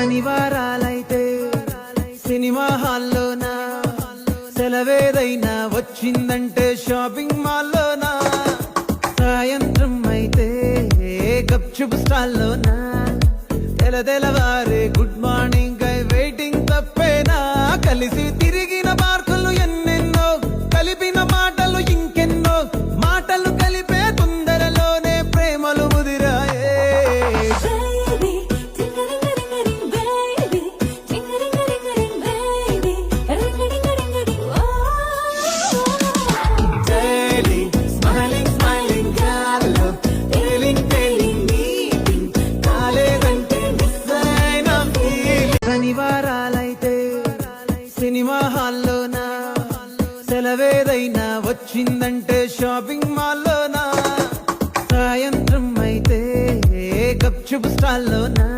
శనివారాలైతే cinema హాల్లోనా, సెలవేదైనా వచ్చిందంటే shopping మాల్లోనా, సాయంత్రం అయితే గప్చుప్ స్టాల్లోనా, తెలవారే గుడ్ మార్నింగ్ కై వెయిటింగ్ తప్పేనా, కలిసి తిరిగిన పార్కులు ఎన్నెన్నో, కలిపిన మాటలు ఇంకెన్నో, మాటలు కలిపే తొందరలోనే ప్రేమలు ముదిరాయే. శనివారాలైతే సినిమా హాల్లోనా, సెలవేదైనా వచ్చిందంటే షాపింగ్ మాల్లోనా, సాయంత్రం అయితే గప్చుప్ స్టాల్లోనా,